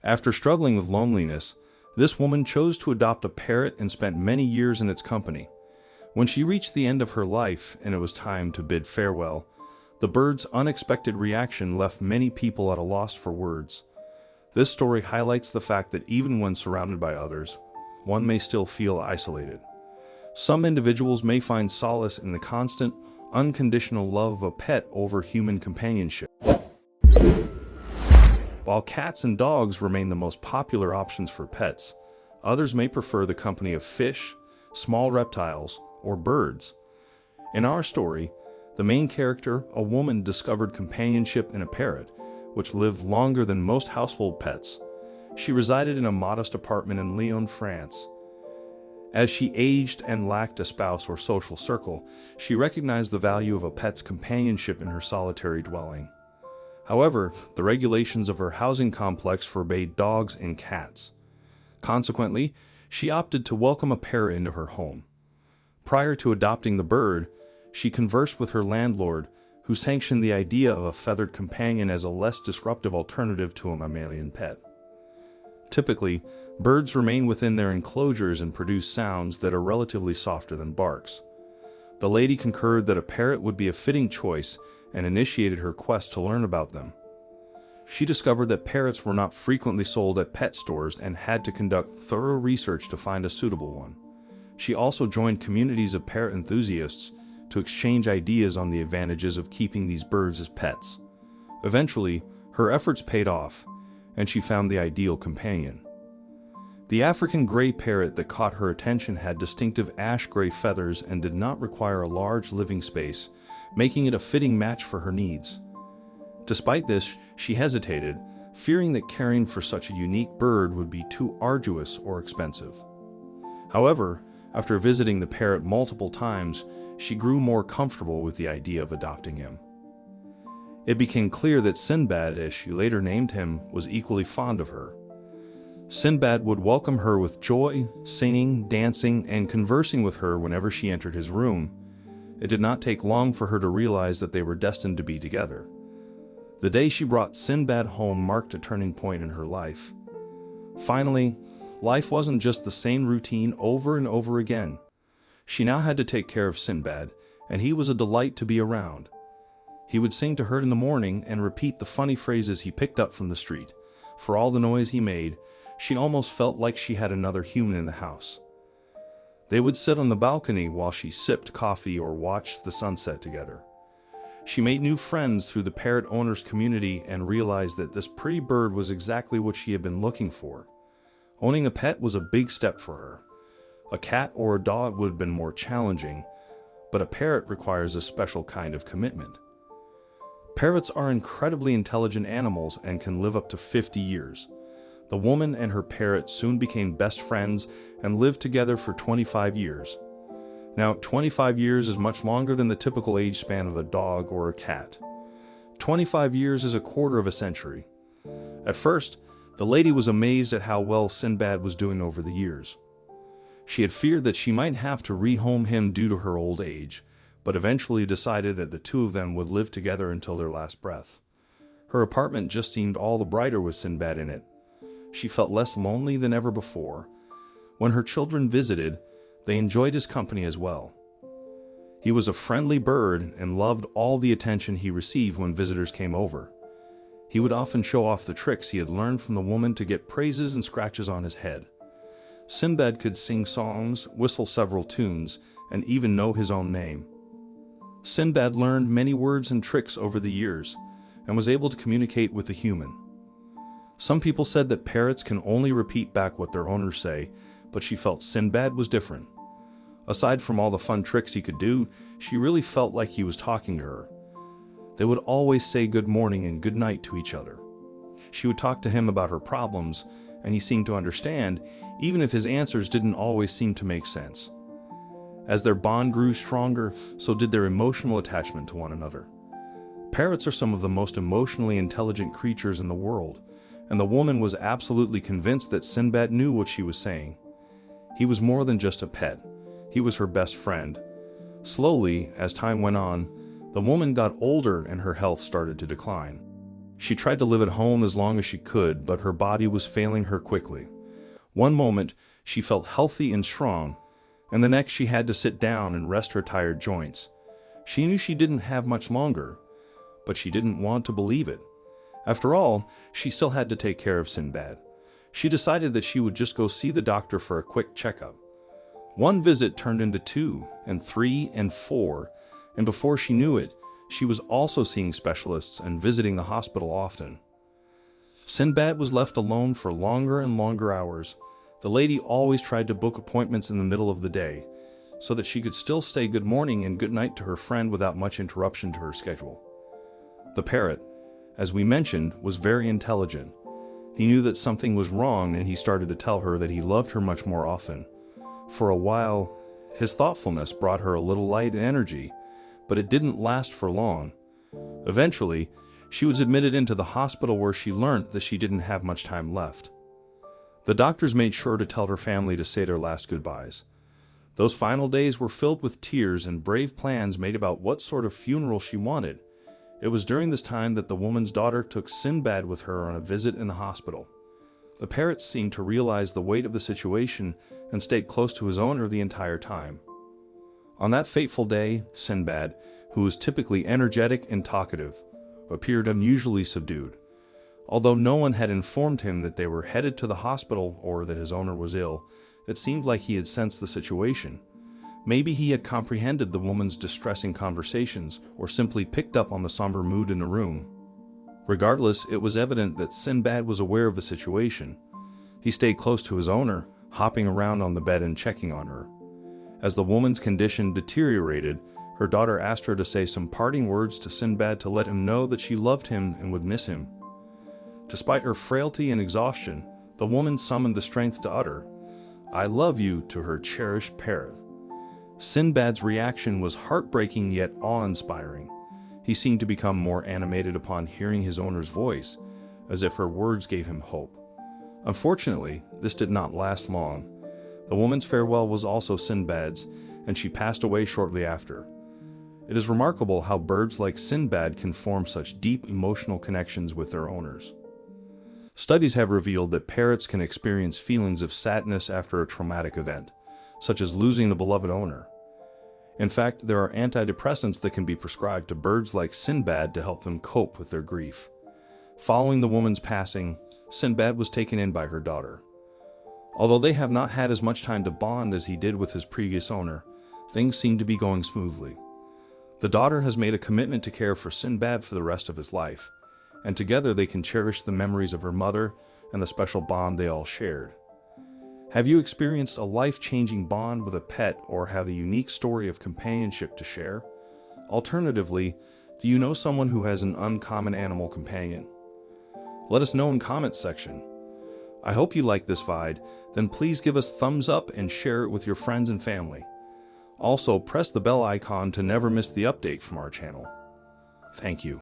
After struggling with loneliness, this woman chose to adopt a parrot and spent many years in its company. When she reached the end of her life and it was time to bid farewell, the bird's unexpected reaction left many people at a loss for words. This story highlights the fact that even when surrounded by others, one may still feel isolated. Some individuals may find solace in the constant, unconditional love of a pet over human companionship. While cats and dogs remain the most popular options for pets, others may prefer the company of fish, small reptiles, or birds. In our story, the main character, a woman, discovered companionship in a parrot, which lived longer than most household pets. She resided in a modest apartment in Lyon, France. As she aged and lacked a spouse or social circle, she recognized the value of a pet's companionship in her solitary dwelling. However, the regulations of her housing complex forbade dogs and cats. Consequently, she opted to welcome a parrot into her home. Prior to adopting the bird, she conversed with her landlord, who sanctioned the idea of a feathered companion as a less disruptive alternative to a mammalian pet. Typically, birds remain within their enclosures and produce sounds that are relatively softer than barks. The lady concurred that a parrot would be a fitting choice and initiated her quest to learn about them. She discovered that parrots were not frequently sold at pet stores and had to conduct thorough research to find a suitable one. She also joined communities of parrot enthusiasts to exchange ideas on the advantages of keeping these birds as pets. Eventually, her efforts paid off, and she found the ideal companion. The African gray parrot that caught her attention had distinctive ash-gray feathers and did not require a large living space, making it a fitting match for her needs. Despite this, she hesitated, fearing that caring for such a unique bird would be too arduous or expensive. However, after visiting the parrot multiple times, she grew more comfortable with the idea of adopting him. It became clear that Sinbad, as she later named him, was equally fond of her. Sinbad would welcome her with joy, singing, dancing, and conversing with her whenever she entered his room. It did not take long for her to realize that they were destined to be together. The day she brought Sinbad home marked a turning point in her life. Finally, life wasn't just the same routine over and over again. She now had to take care of Sinbad, and he was a delight to be around. He would sing to her in the morning and repeat the funny phrases he picked up from the street. For all the noise he made, she almost felt like she had another human in the house. They would sit on the balcony while she sipped coffee or watched the sunset together. She made new friends through the parrot owners community and realized that this pretty bird was exactly what she had been looking for. Owning a pet was a big step for her. A cat or a dog would have been more challenging, but a parrot requires a special kind of commitment. Parrots are incredibly intelligent animals and can live up to 50 years. The woman and her parrot soon became best friends and lived together for 25 years. Now, 25 years is much longer than the typical age span of a dog or a cat. 25 years is a quarter of a century. At first, the lady was amazed at how well Sinbad was doing over the years. She had feared that she might have to rehome him due to her old age, but eventually decided that the two of them would live together until their last breath. Her apartment just seemed all the brighter with Sinbad in it. She felt less lonely than ever before. When her children visited, they enjoyed his company as well. He was a friendly bird and loved all the attention he received when visitors came over. He would often show off the tricks he had learned from the woman to get praises and scratches on his head. Sinbad could sing songs, whistle several tunes, and even know his own name. Sinbad learned many words and tricks over the years, and was able to communicate with a human. Some people said that parrots can only repeat back what their owners say, but she felt Sinbad was different. Aside from all the fun tricks he could do, she really felt like he was talking to her. They would always say good morning and good night to each other. She would talk to him about her problems, and he seemed to understand, even if his answers didn't always seem to make sense. As their bond grew stronger, so did their emotional attachment to one another. Parrots are some of the most emotionally intelligent creatures in the world, and the woman was absolutely convinced that Sinbad knew what she was saying. He was more than just a pet. He was her best friend. Slowly, as time went on, the woman got older and her health started to decline. She tried to live at home as long as she could, but her body was failing her quickly. One moment, she felt healthy and strong, and the next she had to sit down and rest her tired joints. She knew she didn't have much longer, but she didn't want to believe it. After all, she still had to take care of Sinbad. She decided that she would just go see the doctor for a quick checkup. One visit turned into 2, and 3, and 4, and before she knew it, she was also seeing specialists and visiting the hospital often. Sinbad was left alone for longer and longer hours. The lady always tried to book appointments in the middle of the day, so that she could still say good morning and good night to her friend without much interruption to her schedule. The parrot, as we mentioned, was very intelligent. He knew that something was wrong, and he started to tell her that he loved her much more often. For a while, his thoughtfulness brought her a little light and energy, but it didn't last for long. Eventually, she was admitted into the hospital where she learned that she didn't have much time left. The doctors made sure to tell her family to say their last goodbyes. Those final days were filled with tears and brave plans made about what sort of funeral she wanted. It was during this time that the woman's daughter took Sinbad with her on a visit in the hospital. The parrot seemed to realize the weight of the situation and stayed close to his owner the entire time. On that fateful day, Sinbad, who was typically energetic and talkative, appeared unusually subdued. Although no one had informed him that they were headed to the hospital or that his owner was ill, it seemed like he had sensed the situation. Maybe he had comprehended the woman's distressing conversations, or simply picked up on the somber mood in the room. Regardless, it was evident that Sinbad was aware of the situation. He stayed close to his owner, hopping around on the bed and checking on her. As the woman's condition deteriorated, her daughter asked her to say some parting words to Sinbad to let him know that she loved him and would miss him. Despite her frailty and exhaustion, the woman summoned the strength to utter, "I love you," to her cherished parrot. Sinbad's reaction was heartbreaking yet awe-inspiring. He seemed to become more animated upon hearing his owner's voice, as if her words gave him hope. Unfortunately, this did not last long. The woman's farewell was also Sinbad's, and she passed away shortly after. It is remarkable how birds like Sinbad can form such deep emotional connections with their owners. Studies have revealed that parrots can experience feelings of sadness after a traumatic event, such as losing the beloved owner. In fact, there are antidepressants that can be prescribed to birds like Sinbad to help them cope with their grief. Following the woman's passing, Sinbad was taken in by her daughter. Although they have not had as much time to bond as he did with his previous owner, things seem to be going smoothly. The daughter has made a commitment to care for Sinbad for the rest of his life, and together they can cherish the memories of her mother and the special bond they all shared. Have you experienced a life-changing bond with a pet or have a unique story of companionship to share? Alternatively, do you know someone who has an uncommon animal companion? Let us know in the comments section. I hope you like this vibe, then please give us thumbs up and share it with your friends and family. Also, press the bell icon to never miss the update from our channel. Thank you.